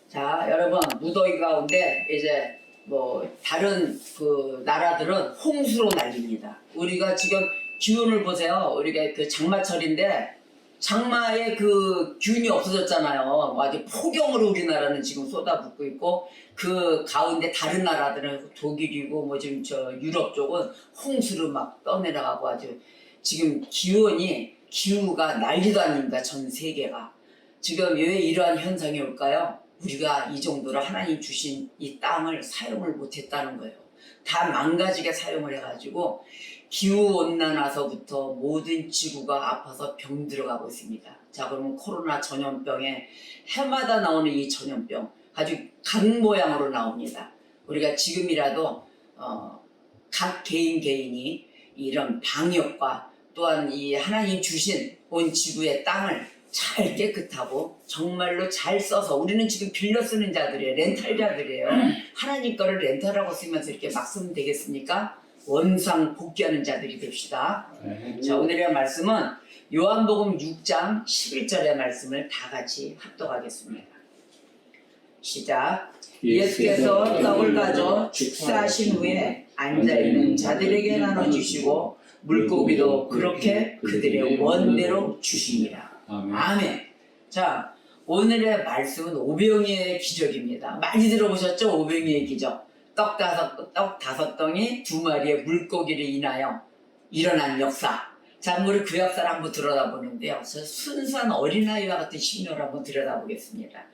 자, 여러분, 무더위 가운데 이제 뭐 다른 그 나라들은 홍수로 난립니다. 우리가 지금 기온을 보세요. 우리가 그 장마철인데 장마에 그 기운이 없어졌잖아요. 아주 폭염으로 우리나라는 지금 쏟아붓고 있고, 그 가운데 다른 나라들은 독일이고 뭐 지금 저 유럽 쪽은 홍수로 막 떠내려가고 아주 지금 기후가 난리도 아닙니다. 전 세계가. 지금 왜 이러한 현상이 올까요? 우리가 이 정도로 하나님 주신 이 땅을 사용을 못했다는 거예요. 다 망가지게 사용을 해가지고 기후온난화서부터 모든 지구가 아파서 병 들어가고 있습니다. 자, 그러면 코로나 전염병에 해마다 나오는 이 전염병 아주 각 모양으로 나옵니다. 우리가 지금이라도 각 개인이 이런 방역과 또한 이 하나님 주신 온 지구의 땅을 잘 깨끗하고 정말로 잘 써서, 우리는 지금 빌려 쓰는 자들이에요. 렌탈자들이에요. 하나님 거를 렌탈하고 쓰면서 이렇게 막 쓰면 되겠습니까? 원상 복귀하는 자들이 됩시다. 자, 오늘의 말씀은 요한복음 6장 11절의 말씀을 다 같이 합독하겠습니다. 시작. 예수께서 떡을 가져 축사하신 후에 앉아있는 자들에게 나눠주시고 물고기도 그렇게 그들의 원대로 주시니라. 아멘. 자, 오늘의 말씀은 오병이의 기적입니다. 많이 들어보셨죠? 오병이의 기적. 떡 다섯 덩이 두 마리의 물고기를 인하여 일어난 역사. 자, 우리 그 역사를 한번 들여다보는데요. 순수한 어린아이와 같은 심령을 한번 들여다보겠습니다.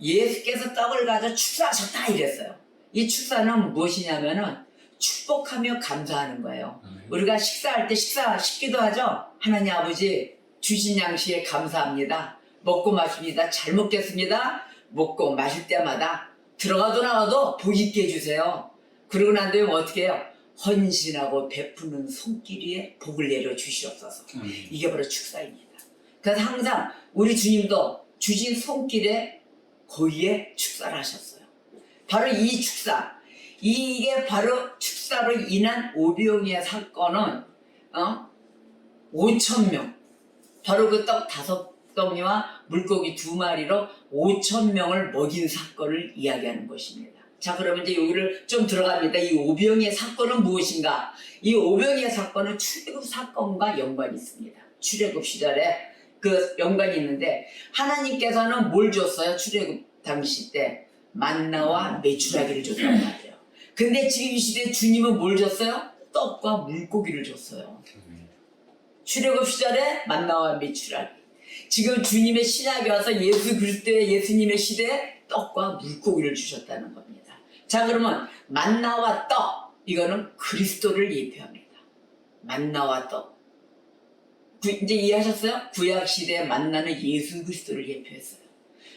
예수께서 떡을 가져 축사하셨다 이랬어요. 이 축사는 무엇이냐면은 축복하며 감사하는 거예요. 우리가 식사할 때 식기도 하죠. 하나님 아버지 주신 양식에 감사합니다. 먹고 마십니다. 잘 먹겠습니다. 먹고 마실 때마다 들어가도 나와도 복 있게 해주세요. 그러고 난 다음에 어떻게 해요? 헌신하고 베푸는 손길 위에 복을 내려주시옵소서. 이게 바로 축사입니다. 그래서 항상 우리 주님도 주신 손길에 거기에 축사를 하셨어요. 바로 이 축사, 이게 바로 축사로 인한 오병이의 사건은 5,000명, 바로 그 떡 5덩이와 물고기 2마리로 5,000명을 먹인 사건을 이야기하는 것입니다. 자, 그러면 이제 여기를 좀 들어갑니다. 이 오병이의 사건은 무엇인가? 이 오병이의 사건은 출애굽 사건과 연관이 있습니다. 출애굽 시절에 그 연관이 있는데, 하나님께서는 뭘 줬어요? 출애굽 당시 때 만나와 메추라기를 줬단 말이에요. 근데 지금 이 시대에 주님은 뭘 줬어요? 떡과 물고기를 줬어요. 출애굽 시절에 만나와 메추라기. 지금 주님의 신약이 와서 예수 그리스도의 예수님의 시대에 떡과 물고기를 주셨다는 겁니다. 자, 그러면 만나와 떡, 이거는 그리스도를 예표합니다. 만나와 떡. 이제 이해하셨어요? 구약 시대에 만나는 예수 그리스도를 예표했어요.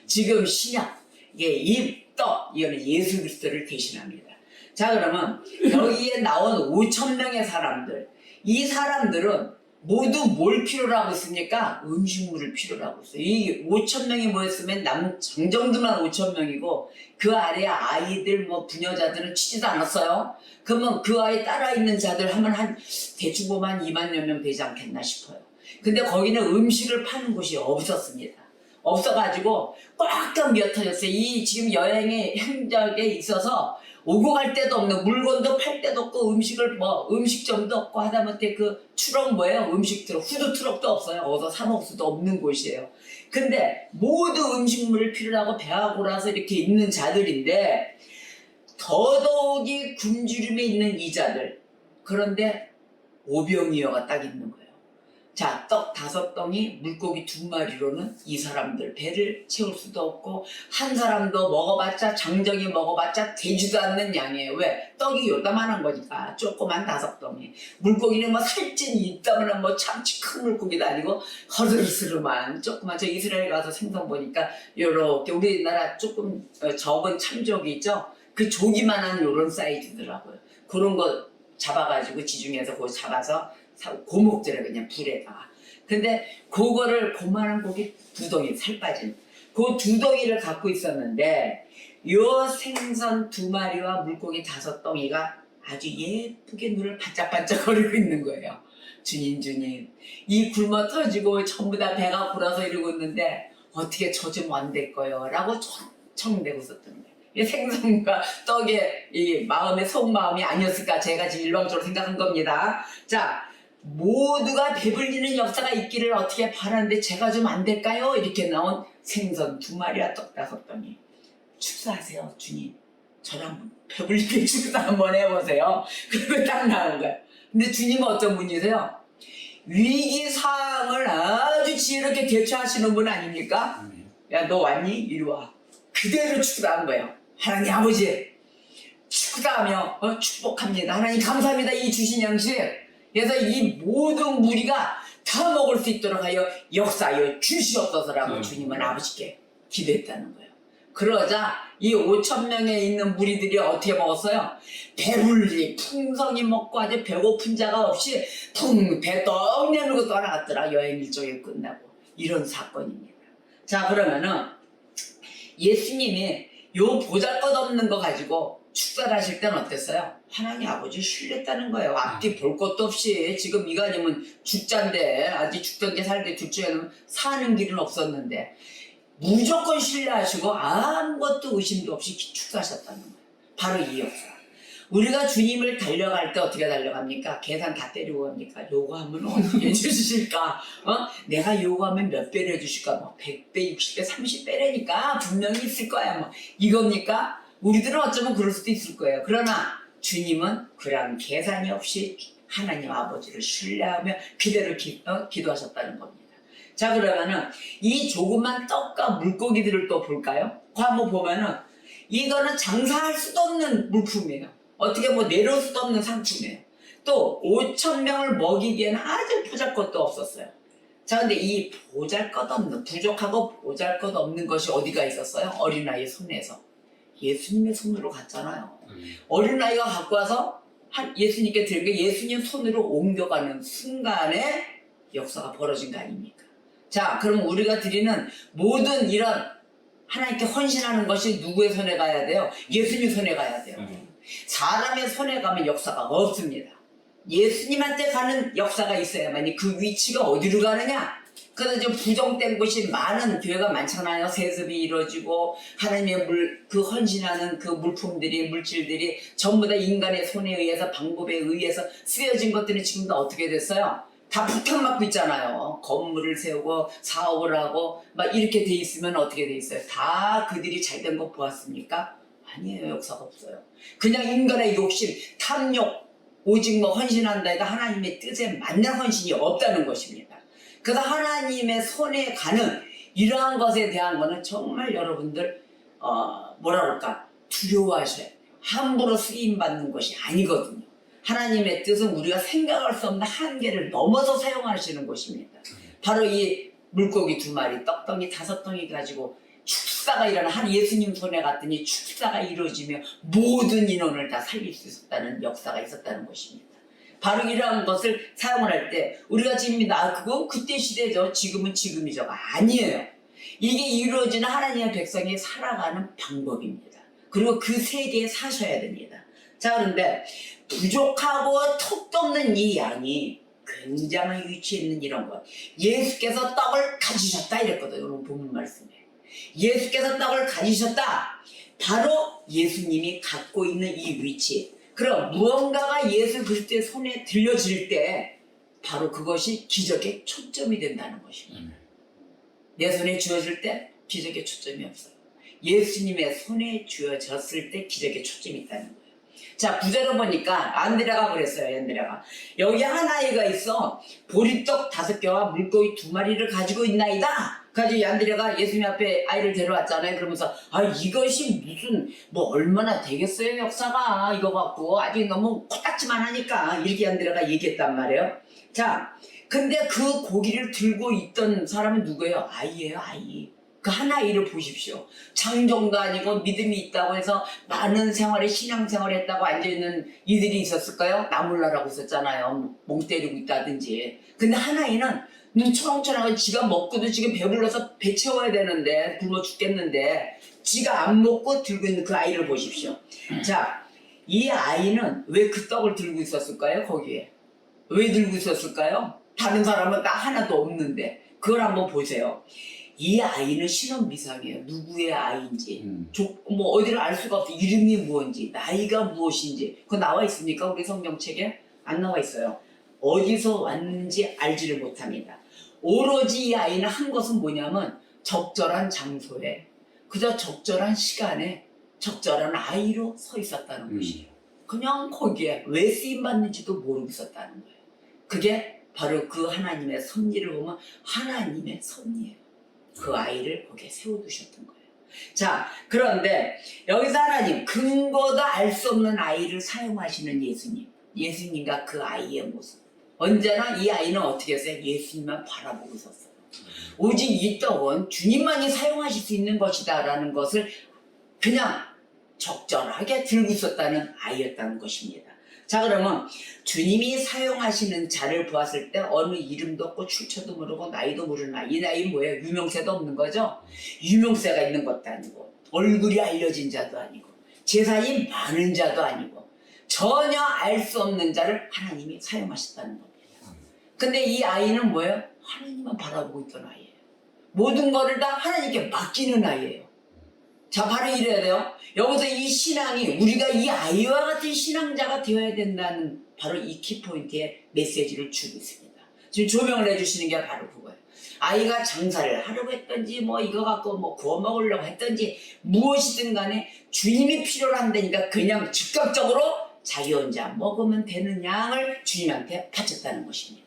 지금 신약, 이게 떡, 이거는 예수 그리스도를 대신합니다. 자, 그러면 여기에 나온 5,000명의 사람들, 이 사람들은 모두 뭘 필요로 하고 있습니까? 음식물을 필요로 하고 있어요. 이 5,000명이 모였으면 장정들만 5,000명이고 그 아래 아이들 뭐 부녀자들은 치지도 않았어요. 그러면 그 아이 따라 있는 자들 하면 대충 보면 한 2만여 명 되지 않겠나 싶어요. 근데 거기는 음식을 파는 곳이 없었습니다. 없어가지고 꽉꽉 미어터졌어요. 이 지금 여행의 행적에 있어서 오고 갈 데도 없는, 물건도 팔 데도 없고 음식점도 없고 하다못해 그 트럭 음식 트럭, 후드 트럭도 없어요. 어디서 사 먹을 수도 없는 곳이에요. 근데 모두 음식물을 필요로 하고 배가 고라서 이렇게 있는 자들인데, 더더욱이 굶주림에 있는 이 자들, 그런데 오병이어가 딱 있는 거예요. 자, 떡 5덩이, 물고기 2마리로는 이 사람들 배를 채울 수도 없고, 한 사람도 먹어봤자, 장정이 먹어봤자 되지도 않는 양이에요. 왜? 떡이 요따만한 거니까. 조그만 5덩이. 물고기는 뭐 살찐 있다면 뭐 참치 큰 물고기도 아니고 허스르스름한 조그만, 저 이스라엘 가서 생선 보니까 요렇게 우리나라 조금 적은 참조기 있죠? 그 조기만한 요런 사이즈더라고요. 그런 거 잡아가지고 지중해에서 그거 잡아서 고목들에 그냥 불에다가. 근데 그거를 고만한 고기 2덩이, 살 빠진 그 2덩이를 갖고 있었는데, 요 생선 2마리와 물고기 5덩이가 아주 예쁘게 눈을 반짝반짝 거리고 있는 거예요. 주님, 이 굶어 터지고 전부 다 배가 불어서 이러고 있는데 어떻게 저 좀 안 될 거요? 라고 청되고 있었던 거예요. 이 생선과 떡의 이 마음의 속마음이 아니었을까 제가 지금 일방적으로 생각한 겁니다. 자, 모두가 배불리는 역사가 있기를 어떻게 바라는데 제가 좀 안 될까요? 이렇게 나온 생선 2마리와 떡 5덩이. 축사하세요, 주님. 저랑 배불리게 축사 한번 해보세요. 그리고 딱 나온 거예요. 근데 주님은 어떤 분이세요? 위기 상황을 아주 지혜롭게 대처하시는 분 아닙니까? 야, 너 왔니? 이리 와. 그대로 축사한 거예요. 하나님 아버지, 축사하며 축복합니다. 하나님 감사합니다. 이 주신 양식. 그래서 이 모든 무리가 다 먹을 수 있도록 하여 역사하여 주시옵소서라고 주님은 아버지께 기도했다는 거예요. 그러자 이 5,000명에 있는 무리들이 어떻게 먹었어요? 배불리 풍성히 먹고 아주 배고픈 자가 없이 배 떡 내밀고 떠나갔더라. 여행 일정이 끝나고. 이런 사건입니다. 자, 그러면은 예수님이 요 보잘것없는 거 가지고 축사를 하실 때는 어땠어요? 하나님 아버지 신뢰했다는 거예요. 앞뒤 볼 것도 없이. 지금 이가님은 죽자인데 아직 죽던 게 살때 둘 중에는 사는 길은 없었는데 무조건 신뢰하시고 아무것도 의심도 없이 축사하셨다는 거예요. 바로 이 역사. 우리가 주님을 달려갈 때 어떻게 달려갑니까? 계산 다 때리고 갑니까? 요구하면 어떻게 해주실까? 내가 요구하면 몇 배를 해주실까? 뭐 100배, 60배, 30배라니까 분명히 있을 거야. 뭐 이겁니까? 우리들은 어쩌면 그럴 수도 있을 거예요. 그러나 주님은 그런 계산이 없이 하나님 아버지를 신뢰하며 그대로 기도하셨다는 겁니다. 자, 그러면은 이 조그만 떡과 물고기들을 또 볼까요? 그거 한번 보면은 이거는 장사할 수도 없는 물품이에요. 어떻게 뭐 내려올 수도 없는 상품이에요. 또 5,000명을 먹이기에는 아주 보잘것도 없었어요. 자, 근데 이 보잘것없는, 부족하고 보잘것없는 것이 어디가 있었어요? 어린아이의 손에서. 예수님의 손으로 갔잖아요. 어린아이가 갖고 와서 예수님께 드린 게 예수님 손으로 옮겨가는 순간에 역사가 벌어진 거 아닙니까? 자, 그럼 우리가 드리는 모든 이런 하나님께 헌신하는 것이 누구의 손에 가야 돼요? 예수님 손에 가야 돼요. 사람의 손에 가면 역사가 없습니다. 예수님한테 가는 역사가 있어야만이 그 위치가 어디로 가느냐? 그래서 좀 부정된 곳이 많은 교회가 많잖아요. 세습이 이루어지고 하나님의 그 헌신하는 그 물품들이 물질들이 전부 다 인간의 손에 의해서 방법에 의해서 쓰여진 것들이 지금도 어떻게 됐어요? 다 폭탄 맞고 있잖아요. 건물을 세우고 사업을 하고 막 이렇게 돼 있으면 어떻게 돼 있어요? 다 그들이 잘된 거 보았습니까? 아니에요. 역사가 없어요. 그냥 인간의 욕심, 탐욕, 오직 뭐 헌신한다 해도 하나님의 뜻에 맞는 헌신이 없다는 것입니다. 그래서 하나님의 손에 가는 이러한 것에 대한 거는 정말 여러분들 뭐라 그럴까 두려워하셔야 돼요. 함부로 쓰임받는 것이 아니거든요. 하나님의 뜻은 우리가 생각할 수 없는 한계를 넘어서 사용하시는 것입니다. 바로 이 물고기 2마리, 떡덩이 5덩이 가지고 축사가 일어나 예수님 손에 갔더니 축사가 이루어지며 모든 인원을 다 살릴 수 있었다는 역사가 있었다는 것입니다. 바로 이러한 것을 사용을 할 때 우리가 지금 그건 그때 시대죠. 지금은 지금이죠. 아니에요. 이게 이루어지는 하나님의 백성이 살아가는 방법입니다. 그리고 그 세계에 사셔야 됩니다. 자, 그런데 부족하고 턱도 없는 이 양이 굉장한 위치에 있는 이런 것. 예수께서 떡을 가지셨다 이랬거든요. 여러분 본문 말씀에. 예수께서 떡을 가지셨다. 바로 예수님이 갖고 있는 이 위치. 그럼 무언가가 예수 그리스도의 손에 들려질 때 바로 그것이 기적의 초점이 된다는 것입니다. 내 손에 쥐어질 때 기적의 초점이 없어요. 예수님의 손에 쥐어졌을 때 기적의 초점이 있다는 거예요. 자, 9절을 보니까 안드레가 그랬어요. 안드레가 여기 한 아이가 있어 보리떡 5개와 물고기 2마리를 가지고 있나이다. 그래가지고 안드레가 예수님 앞에 아이를 데려왔잖아요. 그러면서 이것이 무슨 뭐 얼마나 되겠어요 역사가 이거 갖고 아직 너무 코딱지만 하니까 이렇게 안드레가 얘기했단 말이에요. 자, 근데 그 고기를 들고 있던 사람은 누구예요? 아이예요. 아이. 그 한 아이를 보십시오. 장정도 아니고 믿음이 있다고 해서 많은 신앙생활을 했다고 앉아있는 이들이 있었을까요? 나몰라라고 있었잖아요. 멍 때리고 있다든지. 근데 한 아이는 눈 초롱초롱하고 지가 먹고도 지금 배불러서 배 채워야 되는데 굶어 죽겠는데 지가 안 먹고 들고 있는 그 아이를 보십시오. 자, 이 아이는 왜 그 떡을 들고 있었을까요? 거기에. 왜 들고 있었을까요? 다른 사람은 딱 하나도 없는데 그걸 한번 보세요. 이 아이는 신원미상이에요. 누구의 아이인지, 뭐 어디를 알 수가 없어. 이름이 무엇인지, 나이가 무엇인지. 그거 나와 있습니까? 우리 성경책에? 안 나와 있어요. 어디서 왔는지 알지를 못합니다. 오로지 이 아이는 한 것은 뭐냐면 적절한 장소에, 그저 적절한 시간에 적절한 아이로 서 있었다는 것이에요. 그냥 거기에 왜 쓰임받는지도 모르고 있었다는 거예요. 그게 바로 그 하나님의 섭리를 보면 하나님의 섭리예요. 그 아이를 거기에 세워두셨던 거예요. 자, 그런데 여기서 하나님, 근거도 알 수 없는 아이를 사용하시는 예수님, 예수님과 그 아이의 모습. 언제나 이 아이는 어떻게 했어요? 예수님만 바라보고 있었어요. 오직 이 떡은 주님만이 사용하실 수 있는 것이다 라는 것을 그냥 적절하게 들고 있었다는 아이였다는 것입니다. 자, 그러면 주님이 사용하시는 자를 보았을 때 어느 이름도 없고 출처도 모르고 나이도 모르는 아이. 이 나이는 뭐예요? 유명세도 없는 거죠? 유명세가 있는 것도 아니고 얼굴이 알려진 자도 아니고 재산이 많은 자도 아니고 전혀 알 수 없는 자를 하나님이 사용하셨다는 겁니다. 근데 이 아이는 뭐예요? 하나님만 바라보고 있던 아이예요. 모든 거를 다 하나님께 맡기는 아이예요. 자, 바로 이래야 돼요. 여기서 이 신앙이 우리가 이 아이와 같은 신앙자가 되어야 된다는 바로 이 키포인트의 메시지를 주고 있습니다. 지금 조명을 해주시는 게 바로 그거예요. 아이가 장사를 하려고 했던지 뭐 이거 갖고 뭐 구워 먹으려고 했던지 무엇이든 간에 주님이 필요로 한다니까 그냥 즉각적으로 자기 혼자 먹으면 되는 양을 주님한테 바쳤다는 것입니다.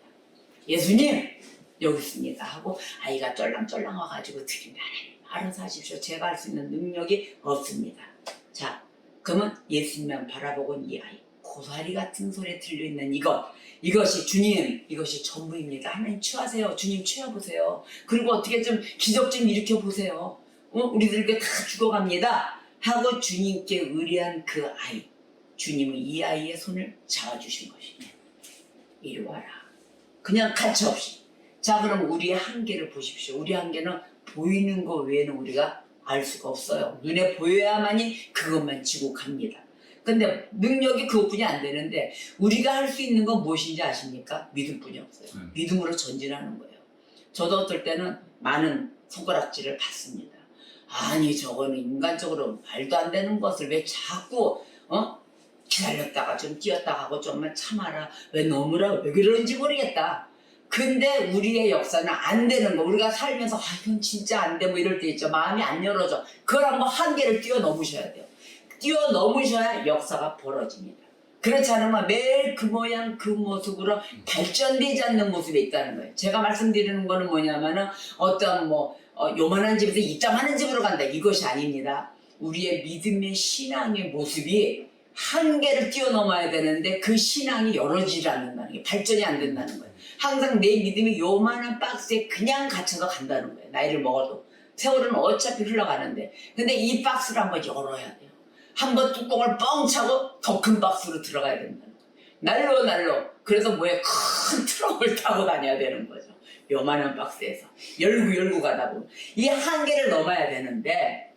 예수님 여기 있습니다 하고 아이가 쫄랑쫄랑 와가지고 드립니다. 알아서 하십시오. 제가 할 수 있는 능력이 없습니다. 자, 그러면 예수님만 바라보고 이 아이, 고사리 같은 소리에 들려있는 이것이 주님, 이것이 전부입니다. 하나님 취하세요. 주님 취해보세요. 그리고 어떻게 좀 기적 좀 일으켜보세요. 우리들께 다 죽어갑니다 하고 주님께 의뢰한 그 아이, 주님은 이 아이의 손을 잡아주신 것이냐. 이리 와라. 그냥 가차없이. 자, 그럼 우리의 한계를 보십시오. 우리 한계는 보이는 것 외에는 우리가 알 수가 없어요. 눈에 보여야만이 그것만 지고 갑니다. 근데 능력이 그것뿐이 안 되는데 우리가 할 수 있는 건 무엇인지 아십니까? 믿음뿐이 없어요. 믿음으로 전진하는 거예요. 저도 어떨 때는 많은 손가락질을 받습니다. 아니 저거는 인간적으로 말도 안 되는 것을 왜 자꾸 기다렸다가 좀 뛰었다가 하고 좀만 참아라. 왜 너무라 왜 그러는지 모르겠다. 근데 우리의 역사는 안 되는 거. 우리가 살면서 이건 진짜 안 돼 뭐 이럴 때 있죠. 마음이 안 열어져. 그걸 한번 한계를 뛰어넘으셔야 돼요. 뛰어넘으셔야 역사가 벌어집니다. 그렇지 않으면 매일 그 모양 그 모습으로 발전되지 않는 모습이 있다는 거예요. 제가 말씀드리는 거는 뭐냐면은 어떤 요만한 집에서 입장하는 집으로 간다. 이것이 아닙니다. 우리의 믿음의 신앙의 모습이 한계를 뛰어넘어야 되는데 그 신앙이 열어지지 않는다는 게 발전이 안 된다는 거예요. 항상 내 믿음이 요만한 박스에 그냥 갇혀서 간다는 거예요. 나이를 먹어도. 세월은 어차피 흘러가는데. 근데 이 박스를 한번 열어야 돼요. 한번 뚜껑을 뻥 차고 더 큰 박스로 들어가야 된다는 거예요. 날로. 그래서 큰 트럭을 타고 다녀야 되는 거죠. 요만한 박스에서. 열고 가다 보면. 이 한계를 넘어야 되는데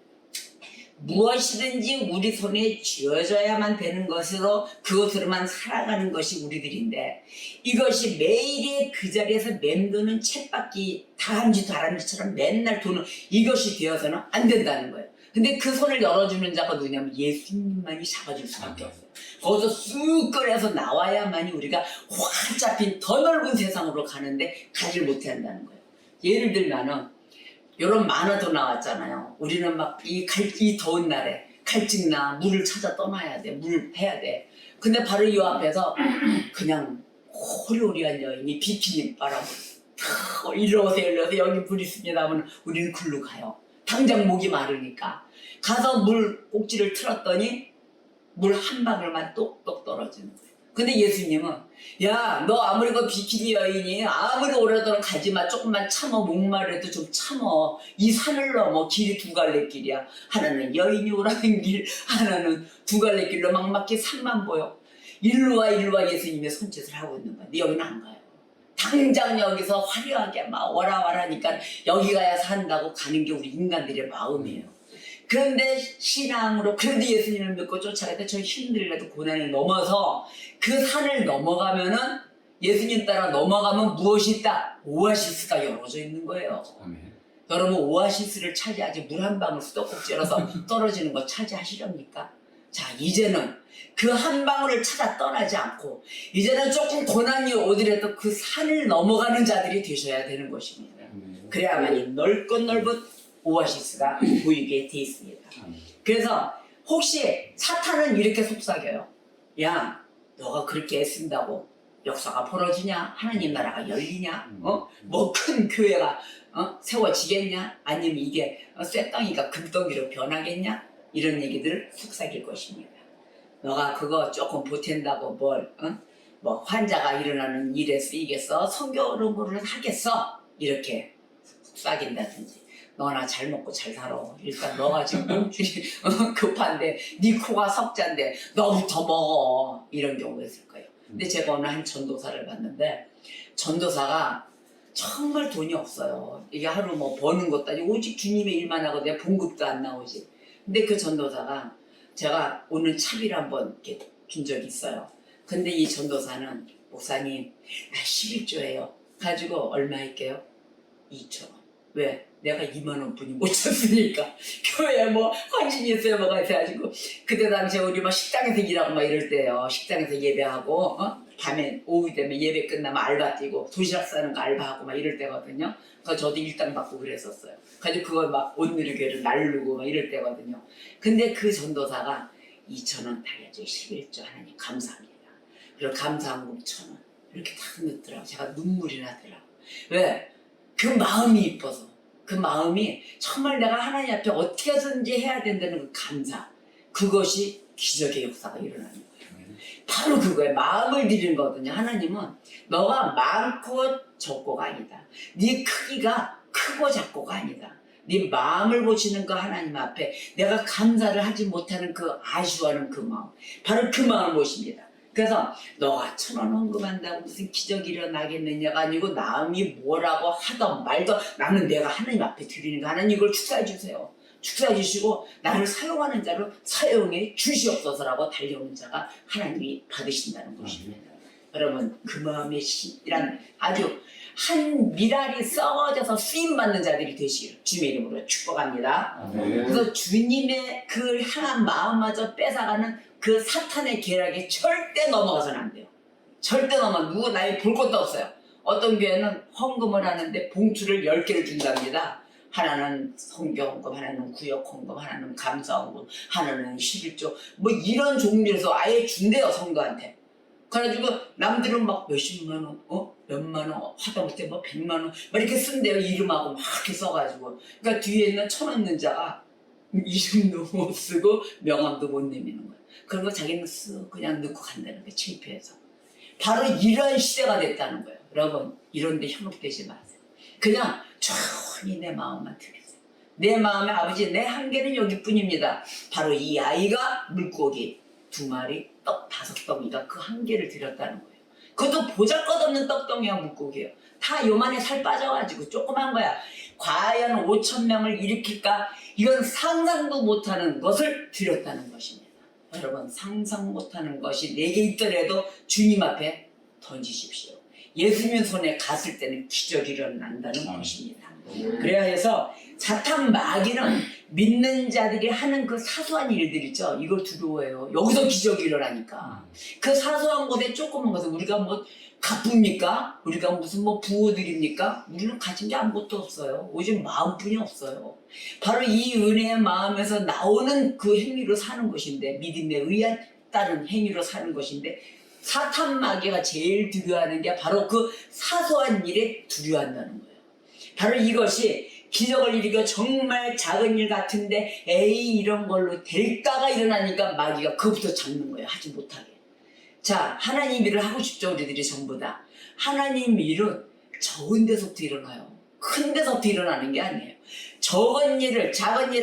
무엇이든지 우리 손에 쥐어져야만 되는 것으로 그것으로만 살아가는 것이 우리들인데 이것이 매일의 그 자리에서 맴도는 쳇바퀴 다람쥐처럼 맨날 도는 이것이 되어서는 안 된다는 거예요. 근데 그 손을 열어주는 자가 누구냐면 예수님만이 잡아줄 수밖에 없어요. 거기서 쑥 꺼내서 나와야만이 우리가 확 잡힌 더 넓은 세상으로 가는데 가지를 못해 한다는 거예요. 예를 들면은 요런 만화도 나왔잖아요. 우리는 막 이 더운 날에 갈증나 물을 찾아 떠나야 돼. 물 해야 돼. 근데 바로 이 앞에서 그냥 호리호리한 여인이 비키니 바람을 일로 오세요. 여기 물 있습니다 하면 우리는 글로 가요. 당장 목이 마르니까. 가서 물 꼭지를 틀었더니 물 한 방울만 똑똑 떨어지는 거예요. 근데 예수님은 야, 너 아무리 그 비키니 여인이 아무리 오래도록 가지마. 조금만 참어. 목마르도 좀 참어. 이 산을 넘어. 길이 두 갈래 길이야. 하나는 여인이 오라는 길, 하나는 두 갈래 길로 막막히 산만 보여. 일로 와 예수님의 손짓을 하고 있는 거야. 근데 여기는 안 가요. 당장 여기서 화려하게 막 와라니까 여기 가야 산다고 가는 게 우리 인간들의 마음이에요. 그런데 신앙으로 그런데 예수님을 믿고 쫓아갈 때 저 힘들게도 고난을 넘어서 그 산을 넘어가면은 예수님 따라 넘어가면 무엇이 있다? 오아시스가 열어져 있는 거예요. 여러분 오아시스를 차지하지 물 한 방울 수도꼭지라서 떨어지는 거 차지하시렵니까? 자, 이제는 그 한 방울을 찾아 떠나지 않고 이제는 조금 고난이 오더라도 그 산을 넘어가는 자들이 되셔야 되는 것입니다. 그래야만이 넓고 넓은 오아시스가 보이게 돼 있습니다. 그래서 혹시 사탄은 이렇게 속삭여요. 야, 너가 그렇게 애쓴다고 역사가 벌어지냐? 하나님 나라가 열리냐? 뭐 큰 교회가 세워지겠냐? 아니면 이게 쇠덩이가 금덩이로 변하겠냐? 이런 얘기들을 속삭일 것입니다. 너가 그거 조금 보탠다고 뭐 환자가 일어나는 일에 쓰이겠어? 성경 공부를 하겠어? 이렇게 속삭인다든지 너나 잘 먹고 잘 살아. 일단 너가 지금 몸줄이 급한데 네 코가 석자인데 너부터 먹어. 이런 경우가 있을 거예요. 근데 제가 오늘 한 전도사를 봤는데 전도사가 정말 돈이 없어요. 이게 하루 뭐 버는 것도 아니고 오직 주님의 일만 하거든요. 봉급도 안 나오지. 근데 그 전도사가 제가 오늘 차비를 한번 이렇게 준 적이 있어요. 근데 이 전도사는 목사님 11조예요. 가지고 얼마 할게요? 2,000원. 왜? 내가 2만원 뿐이 못 쳤으니까. 교회에 뭐 헌신이 있어요 뭐가 있어가지고 그때 당시에 우리 막 식당에서 일하고 막 이럴 때요. 식당에서 예배하고 밤에 오후 되면 예배 끝나면 알바 뛰고 도시락 싸는 거 알바하고 막 이럴 때거든요. 그래서 저도 일당 받고 그랬었어요. 가지고 그걸 막 온누리교회를 날르고 막 이럴 때거든요. 근데 그 전도사가 2,000원 달려줘. 11조 하나님 감사합니다. 그리고 감사한금 1,000원 이렇게 딱 넣더라고. 제가 눈물이 나더라고. 왜? 그 마음이 이뻐서. 그 마음이 정말 내가 하나님 앞에 어떻게 해서든지 해야 된다는 그 감사. 그것이 기적의 역사가 일어나는 거예요. 바로 그거예요. 마음을 드리는 거거든요. 하나님은 너가 많고 적고가 아니다. 네 크기가 크고 작고가 아니다. 네 마음을 보시는 그 하나님 앞에 내가 감사를 하지 못하는 그 아쉬워하는 그 마음. 바로 그 마음을 보십니다. 그래서 너가 1,000원 헌금한다고 무슨 기적이 일어나겠느냐가 아니고 남이 뭐라고 하던 말던 나는 내가 하나님 앞에 드리는 거 하나님 이걸 축사해 주세요. 축사해 주시고 나를 사용하는 자로 사용해 주시옵소서라고 달려오는 자가 하나님이 받으신다는 것입니다. 여러분 그 마음의 신이란 아주 한 미랄이 썩어져서 쓰임받는 자들이 되시기를 주님의 이름으로 축복합니다. 그래서 주님의 그 향한 마음마저 뺏어가는 그 사탄의 계략에 절대 넘어가서는 안 돼요. 절대 누구 나이 볼 것도 없어요. 어떤 교회는 헌금을 하는데 봉투를 10개를 준답니다. 하나는 성경헌금, 하나는 구역헌금, 하나는 감사헌금, 하나는 11조 뭐 이런 종류에서 아예 준대요 성도한테. 그래가지고 남들은 막 몇십만 원, 몇만 원, 하다못해 뭐 100만 원 막 이렇게 쓴대요. 이름하고 막 이렇게 써가지고. 그러니까 뒤에 있는 1,000원 넣는 자가 이름도 못 쓰고 명함도 못 내미는 거예요. 그런 거 자기는 쓱 그냥 넣고 간다는 거예요. 창피해서. 바로 이런 시대가 됐다는 거예요. 여러분 이런 데 현혹되지 마세요. 그냥 조용히 내 마음만 들으세요. 내 마음의 아버지 내 한계는 여기뿐입니다. 바로 이 아이가 물고기 2마리 떡 5덩이가 그 한계를 드렸다는 거예요. 그것도 보잘것없는 떡덩이와 물고기예요. 다 요만해 살 빠져가지고 조그만 거야. 과연 5,000명을 일으킬까? 이건 상상도 못하는 것을 드렸다는 것입니다. 여러분 상상 못하는 것이 내게 있더라도 주님 앞에 던지십시오. 예수님 손에 갔을 때는 기적이 일어난다는 것입니다. 그래야 해서 사탄 마귀는 믿는 자들이 하는 그 사소한 일들 있죠. 이걸 두려워해요. 여기서 기적이 일어나니까. 그 사소한 것에 조그만 것을 우리가 뭐 갚습니까? 우리가 무슨 뭐 부호드립니까? 우리는 가진 게 아무것도 없어요. 오직 마음뿐이 없어요. 바로 이 은혜의 마음에서 나오는 그 행위로 사는 것인데 믿음에 의한 따른 행위로 사는 것인데 사탄 마귀가 제일 두려워하는 게 바로 그 사소한 일에 두려워한다는 거예요. 바로 이것이 기적을 일으켜 정말 작은 일 같은데 에이 이런 걸로 될까가 일어나니까 마귀가 그것부터 잡는 거예요. 하지 못하게. 자, 하나님 일을 하고 싶죠. 우리들이 전부 다. 하나님 일은 적은 데서부터 일어나요. 큰 데서부터 일어나는 게 아니에요. 작은 일을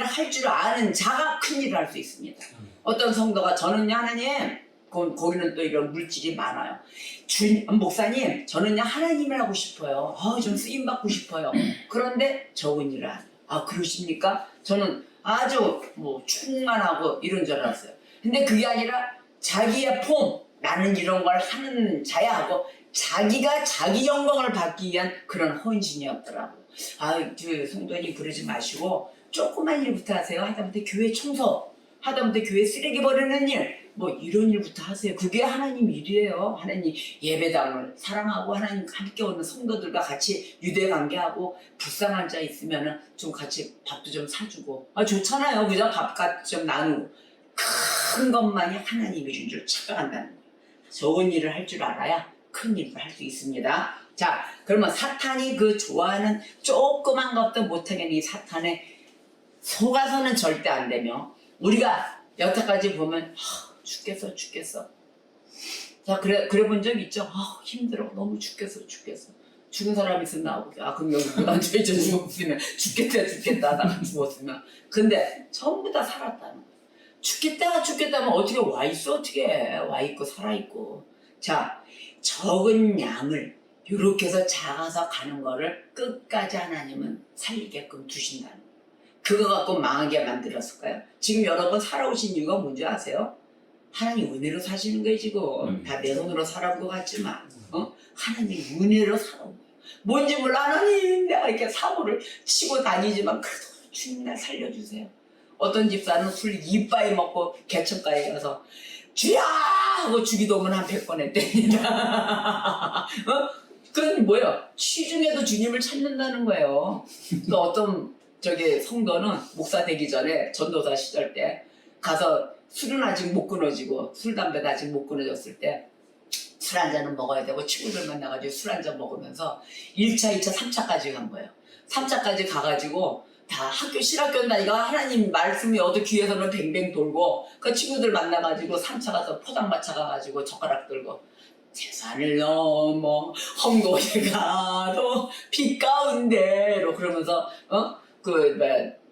할 줄 아는 자가 큰 일을 할 수 있습니다. 어떤 성도가 저는요 하나님 거기는 또 이런 물질이 많아요. 목사님 저는요 하나님을 하고 싶어요. 좀 쓰임받고 싶어요. 그런데 적은 일을 안 해요. 아 그러십니까? 저는 아주 뭐 충만하고 이런 줄 알았어요. 근데 그게 아니라 자기의 나는 이런 걸 하는 자야 하고 자기가 자기 영광을 받기 위한 그런 헌신이었더라고요. 그 성도님 그러지 마시고 조그만 일부터 하세요. 하다못해 교회 청소, 하다못해 교회 쓰레기 버리는 일, 뭐 이런 일부터 하세요. 그게 하나님 일이에요. 하나님 예배당을 사랑하고 하나님 함께 오는 성도들과 같이 유대관계하고 불쌍한 자 있으면은 좀 같이 밥도 좀 사주고 좋잖아요. 그죠? 밥값 좀 나누고 큰 것만이 하나님 일인 줄 착각한다는 거예요. 적은 일을 할 줄 알아야 큰 일을 할 수 있습니다. 자, 그러면 사탄이 그 좋아하는 조그만 것도 못하겠는 이 사탄에 속아서는 절대 안 되며 우리가 여태까지 보면 죽겠어. 자, 그래 본 적 있죠? 힘들어. 너무 죽겠어. 죽은 사람 있으면 나오고, 그럼 여기 못 앉아있죠. 죽었으면. 죽겠다 하다가 죽었으면. 근데 전부 다 살았다는 거예요. 죽겠다 하면 어떻게 와 있어? 어떻게 해? 와 있고 살아 있고. 자, 적은 양을 이렇게 해서 작아서 가는 거를 끝까지 하나님은 살리게끔 두신다는 거예요. 그거 갖고 망하게 만들었을까요? 지금 여러분 살아오신 이유가 뭔지 아세요? 하나님 은혜로 사시는 거예요. 지금 다 내 손으로 살아온 것 같지만 하나님 은혜로 살아온 거예요. 뭔지 몰라. 하나님 내가 이렇게 사고를 치고 다니지만 그래도 주님 날 살려주세요. 어떤 집사는 술 이빠이 먹고 개천가에 가서 주야 하고 주기도문 한 100번 했답니다. 그건 뭐예요? 취중에도 주님을 찾는다는 거예요. 또 어떤 성도는 목사 되기 전에 전도사 시절 때 가서 술은 아직 못 끊어지고 술 담배도 아직 못 끊어졌을 때 술 한 잔은 먹어야 되고 친구들 만나가지고 술 한 잔 먹으면서 1차, 2차, 3차까지 간 거예요. 3차까지 가가지고 다 실학교 다니까 하나님 말씀이 어디 귀에서는 뱅뱅 돌고 그 친구들 만나가지고 3차 가서 포장마차 가가지고 젓가락 들고 세상을 넘어 헝도에 가도 빛 가운데로 그러면서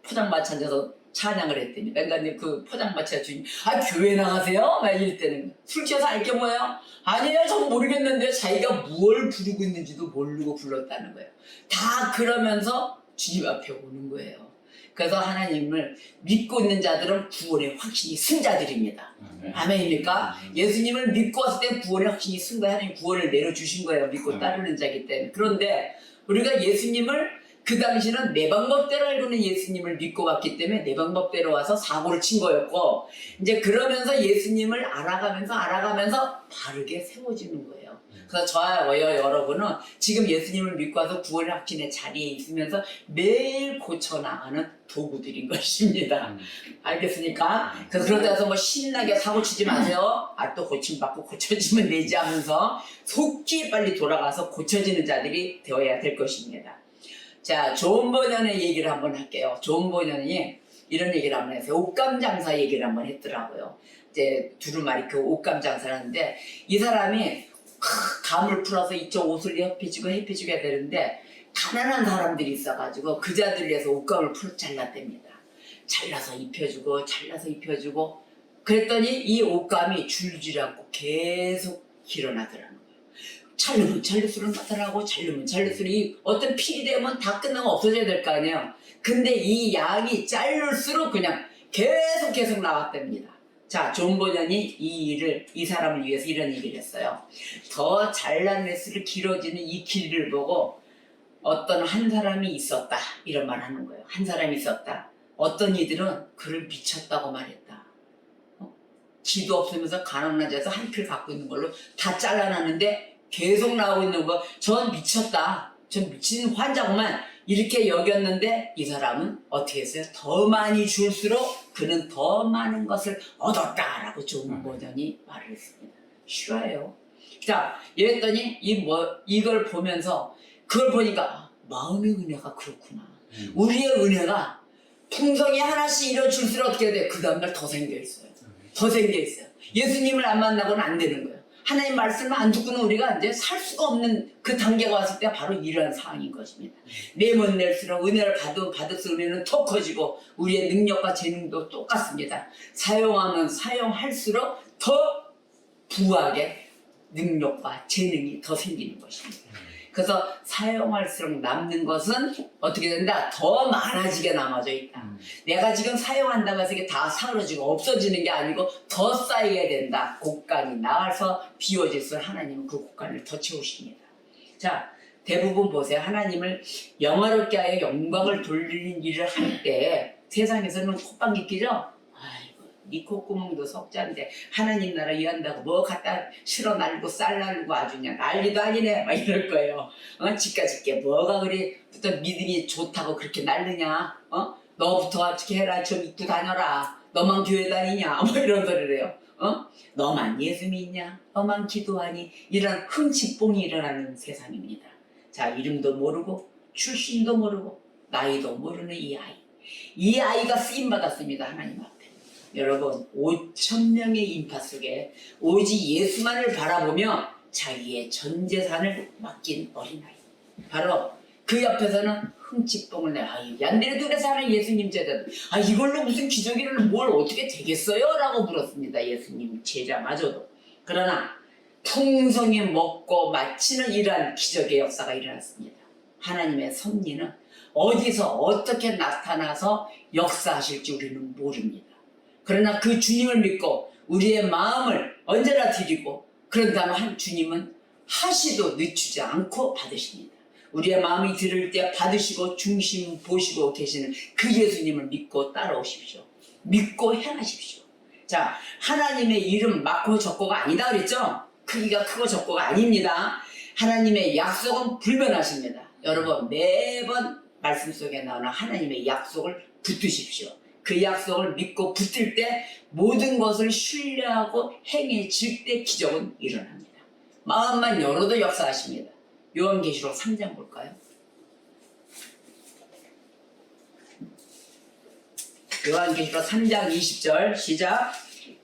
포장마차 앉아서 찬양을 했더니 맨날 그 포장마차 주인 교회 나가세요? 막 이럴 때는 술 취해서 알게 뭐예요? 아니에요. 전 모르겠는데 자기가 무엇을 부르고 있는지도 모르고 불렀다는 거예요. 다 그러면서 주님 앞에 오는 거예요. 그래서 하나님을 믿고 있는 자들은 구원의 확신이 쓴 자들입니다. 아멘입니까? 예수님을 믿고 왔을 때 구원의 확신이 쓴 거예요. 하나님 구원을 내려주신 거예요. 믿고 따르는 자이기 때문에. 그런데 우리가 예수님을 그 당시는 내 방법대로 알고는 예수님을 믿고 갔기 때문에 내 방법대로 와서 사고를 친 거였고 이제 그러면서 예수님을 알아가면서 바르게 세워지는 거예요. 그래서 저와 여러분은 지금 예수님을 믿고 와서 구원의 확신의 자리에 있으면서 매일 고쳐나가는 도구들인 것입니다. 알겠습니까? 그래서 그러다 해서 신나게 사고 치지 마세요. 또 고침받고 고쳐지면 되지 하면서 속기 빨리 돌아가서 고쳐지는 자들이 되어야 될 것입니다. 자, 좋은 번연의 얘기를 한번 할게요. 좋은 번연이 이런 얘기를 한번 했어요. 옷감 장사 얘기를 한번 했더라고요. 이제 두루마리 그 옷감 장사를 하는데 이 사람이 감을 풀어서 이쪽 옷을 협해주고 해야 되는데 가난한 사람들이 있어가지고 그 자들을 위해서 옷감을 잘랐답니다. 잘라서 입혀주고 그랬더니 이 옷감이 줄질 않고 계속 길어나더라는 거예요. 자르면 자를수록 나타나고 자르면 자를수록 어떤 필이 되면 다 끝나고 없어져야 될 거 아니에요. 근데 이 양이 자를수록 그냥 계속 나왔답니다. 자, 존 버전이 이 사람을 위해서 이런 얘기를 했어요. 더 잘라낼수록 길어지는 이 길이를 보고 어떤 한 사람이 있었다. 이런 말 하는 거예요. 한 사람이 있었다. 어떤 이들은 그를 미쳤다고 말했다. 기도 없으면서 가난한 자에서 한 필 갖고 있는 걸로 다 잘라놨는데 계속 나오고 있는 거. 전 미쳤다. 전 미친 환자구만. 이렇게 여겼는데 이 사람은 어떻게 했어요? 더 많이 줄수록 그는 더 많은 것을 얻었다라고 존 버전이 말을 했습니다. 싫어해요. 자, 이랬더니 이걸 보면서 그걸 보니까 마음의 은혜가 그렇구나. 우리의 은혜가 풍성이 하나씩 이뤄줄수록 어떻게 돼? 그 다음날 더 생겨있어요. 예수님을 안 만나고는 안 되는 거예요. 하나님 말씀을 안 듣고는 우리가 이제 살 수가 없는 그 단계가 왔을 때 바로 이러한 상황인 것입니다. 내면 낼수록 은혜를 받을수록 은혜는 더 커지고 우리의 능력과 재능도 똑같습니다. 사용할수록 더 부하게 능력과 재능이 더 생기는 것입니다. 그래서 사용할수록 남는 것은 어떻게 된다? 더 많아지게 남아져 있다. 내가 지금 사용한다고 해서 이게 다 사라지고 없어지는 게 아니고 더 쌓이게 된다. 곡간이 나와서 비워질수록 하나님은 그 곡간을 더 채우십니다. 자, 대부분 보세요. 하나님을 영화롭게 하여 영광을 돌리는 일을 할 때 세상에서는 콧방귀 끼죠? 아이고, 네 콧구멍도 석자인데 하나님 나라 위한다고 뭐 갖다 실어 날고 쌀 날고 아주 그냥 난리도 아니네 막 이럴 거예요. 집게 뭐가 그리부터 믿음이 좋다고 그렇게 날르냐? 너부터 어떻게 해라, 저 믿고 다녀라, 너만 교회 다니냐, 뭐 이런 소리를 해요. 너만 예수 믿냐, 너만 기도하니, 이런 흥칫뽕이 일어나는 세상입니다. 자, 이름도 모르고 출신도 모르고 나이도 모르는 이 아이가 쓰임 받았습니다. 하나님 앞에. 여러분, 5,000명의 인파 속에 오직 예수만을 바라보며 자기의 전 재산을 맡긴 어린아이, 바로 그 옆에서는 흥칫뽕을 내. 얀데레두레 사는 예수님 제자, 이걸로 무슨 기적이라는 뭘 어떻게 되겠어요? 라고 물었습니다. 예수님 제자마저도. 그러나 풍성히 먹고 마치는 이러한 기적의 역사가 일어났습니다. 하나님의 섭리는 어디서 어떻게 나타나서 역사하실지 우리는 모릅니다. 그러나 그 주님을 믿고 우리의 마음을 언제나 드리고 그런다면 주님은 하시도 늦추지 않고 받으십니다. 우리의 마음이 들을 때 받으시고 중심 보시고 계시는 그 예수님을 믿고 따라오십시오. 믿고 행하십시오. 자, 하나님의 이름 많고 적고가 아니다 그랬죠? 크기가 크고 적고가 아닙니다. 하나님의 약속은 불변하십니다. 여러분, 매번 말씀 속에 나오는 하나님의 약속을 붙드십시오. 그 약속을 믿고 붙들 때 모든 것을 신뢰하고 행해질 때 기적은 일어납니다. 마음만 열어도 역사하십니다. 요한계시록 3장 볼까요? 요한계시록 3장 20절 시작.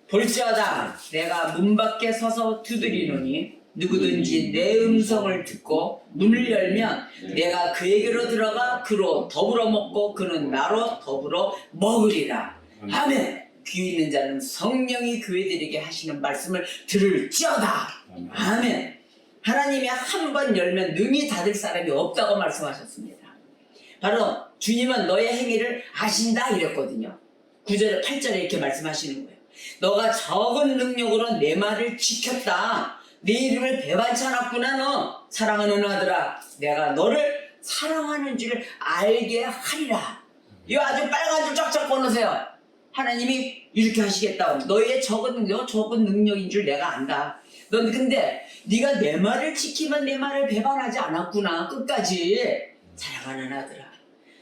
볼지어다 내가 문 밖에 서서 두드리노니 누구든지 내 음성을 듣고 문을 열면 내가 그에게로 들어가 그로 더불어 먹고 그는 나로 더불어 먹으리라. 아멘. 귀 있는 자는 성령이 교회들에게 하시는 말씀을 들을지어다. 아멘. 하나님이 한 번 열면 능히 닫을 사람이 없다고 말씀하셨습니다. 바로 주님은 너의 행위를 아신다 이랬거든요. 9절에 8절에 이렇게 말씀하시는 거예요. 너가 적은 능력으로 내 말을 지켰다. 내 이름을 배반치 않았구나. 너 사랑하는 아들아, 내가 너를 사랑하는 줄을 알게 하리라. 이거 아주 빨간 줄 쫙쫙 꺼놓으세요. 하나님이 이렇게 하시겠다. 너의 적은 능력인 줄 내가 안다. 넌 근데 네가 내 말을 지키면 내 말을 배반하지 않았구나. 끝까지. 사랑하는 아들아,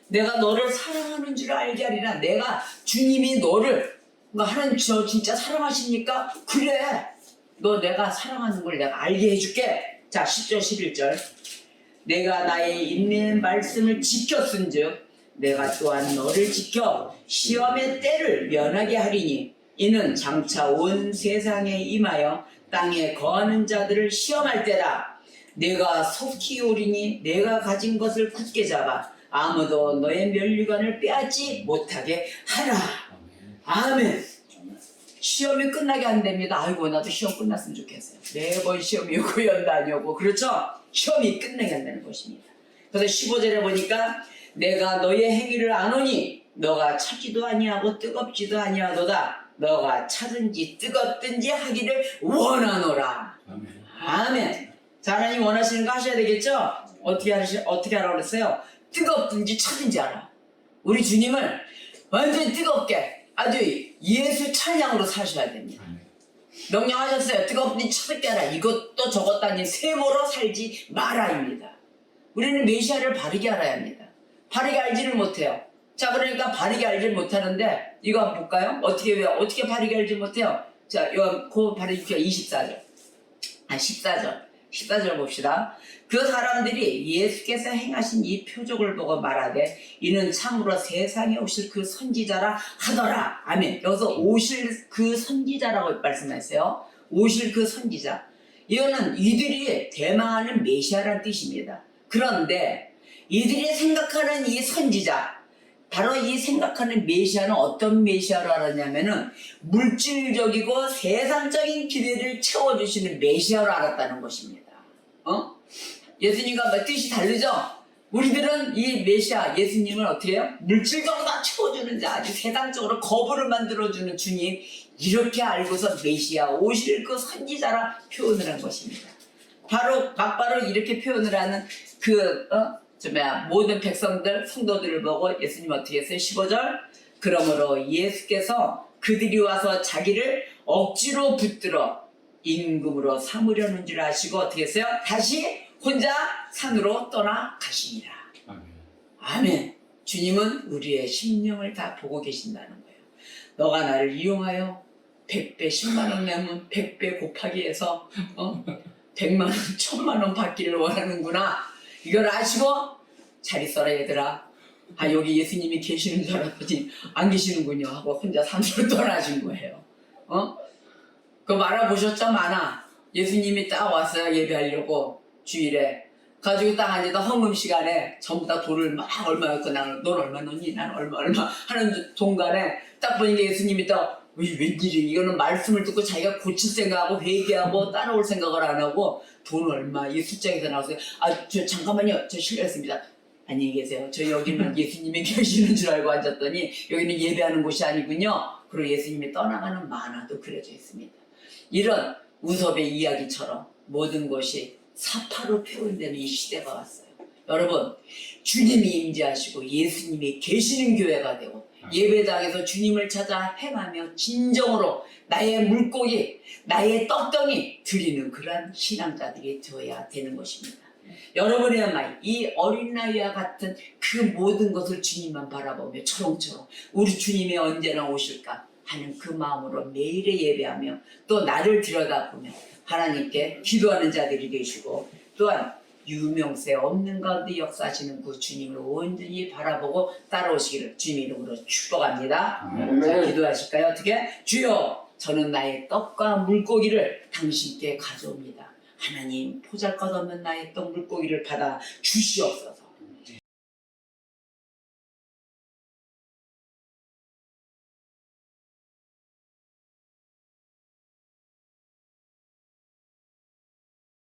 내가 너를 사랑하는 줄 알게 하리라. 내가 주님이 너를, 하나님 저 진짜 사랑하십니까? 그래, 너 내가 사랑하는 걸 내가 알게 해줄게. 자, 10절 11절 내가 나의 인내의 말씀을 지켰은즉 내가 또한 너를 지켜 시험의 때를 면하게 하리니 이는 장차 온 세상에 임하여 땅에 거하는 자들을 시험할 때라. 내가 속히 오리니 내가 가진 것을 굳게 잡아 아무도 너의 면류관을 빼앗지 못하게 하라. 아멘. 시험이 끝나게 안 됩니다. 아이고, 나도 시험 끝났으면 좋겠어요. 매번 시험이 오고 연다 오고, 그렇죠? 시험이 끝나게 한다는 것입니다. 그래서 15절에 보니까 내가 너의 행위를 아노니 너가 차지도 아니하고 뜨겁지도 아니하도다. 너가 차든지 뜨겁든지 하기를 원하노라. 아멘. 자, 하나님 원하시는 거 하셔야 되겠죠? 어떻게 하라고 그랬어요? 뜨겁든지 차든지 하라. 우리 주님을 완전히 뜨겁게 아주 예수 찬양으로 사셔야 됩니다. 명령하셨어요. 뜨겁든지 차갑게 하라. 이것도 저것도 아닌 세모로 살지 마라입니다. 우리는 메시아를 바르게 알아야 합니다. 바르게 알지를 못해요. 자, 그러니까 바르게 알지를 못하는데 이거 한번 볼까요? 어떻게 바르게 알지 못해요? 자, 이거 바르게 24절. 14절 봅시다. 그 사람들이 예수께서 행하신 이 표적을 보고 말하되 이는 참으로 세상에 오실 그 선지자라 하더라. 아멘. 여기서 오실 그 선지자라고 말씀하세요. 오실 그 선지자. 이거는 이들이 대망하는 메시아라는 뜻입니다. 그런데 이들이 생각하는 이 선지자, 바로 이 생각하는 메시아는 어떤 메시아로 알았냐면은 물질적이고 세상적인 기대를 채워주시는 메시아로 알았다는 것입니다. 예수님과 뜻이 다르죠? 우리들은 이 메시아 예수님을 어떻게 해요? 물질적으로 다 채워주는 자, 아주 세상적으로 거부를 만들어주는 주님, 이렇게 알고서 메시아 오실 그 선지자라 표현을 한 것입니다. 바로 막바로 이렇게 표현을 하는 모든 백성들 성도들을 보고 예수님 어떻게 했어요? 15절 그러므로 예수께서 그들이 와서 자기를 억지로 붙들어 임금으로 삼으려는 줄 아시고 어떻게 했어요? 다시 혼자 산으로 떠나 가시니라. 아멘. 아멘. 주님은 우리의 심령을 다 보고 계신다는 거예요. 너가 나를 이용하여 100배 10만원 내면 100배 곱하기 해서 100만원 1000만원 받기를 원하는구나. 이걸 아시고 잘 있어라 얘들아. 아 여기 예수님이 계시는 줄 알았더니 안 계시는군요 하고 혼자 산으로 떠나신 거예요. 그거 알아보셨죠? 많아. 예수님이 딱 왔어요. 예배하려고 주일에 가지고 딱 앉아서 헌금 시간에 전부 다 돈을 막 얼마였고 넌 얼마 넣니? 난 얼마 하는 동간에 딱 보니까 예수님이 딱 웬일이 이거는 말씀을 듣고 자기가 고칠 생각하고 회개하고 따라올 생각을 안 하고 돈 얼마 이 숫자에서 나왔어요. 아 저 잠깐만요. 저 실례했습니다. 안녕히 계세요. 저 여기는 예수님이 계시는 줄 알고 앉았더니 여기는 예배하는 곳이 아니군요. 그리고 예수님이 떠나가는 만화도 그려져 있습니다. 이런 우섭의 이야기처럼 모든 것이 사파로 표현되는 이 시대가 왔어요. 여러분 주님이 임재하시고 예수님이 계시는 교회가 되고 예배당에서 주님을 찾아 행하며 진정으로 나의 물고기 나의 떡덩이 드리는 그러한 신앙자들이 되어야 되는 것입니다. 여러분이야말로 이 어린 나이와 같은 그 모든 것을 주님만 바라보며 초롱초롱 우리 주님이 언제나 오실까 하는 그 마음으로 매일의 예배하며 또 나를 들여다보며 하나님께 기도하는 자들이 되시고 또한 유명세 없는 가운데 역사하시는 그 주님을 온전히 바라보고 따라오시기를 주님 이름으로 축복합니다. 자, 기도하실까요? 어떻게? 주여 저는 나의 떡과 물고기를 당신께 가져옵니다. 하나님 보잘것없는 나의 떡 물고기를 받아 주시옵소서.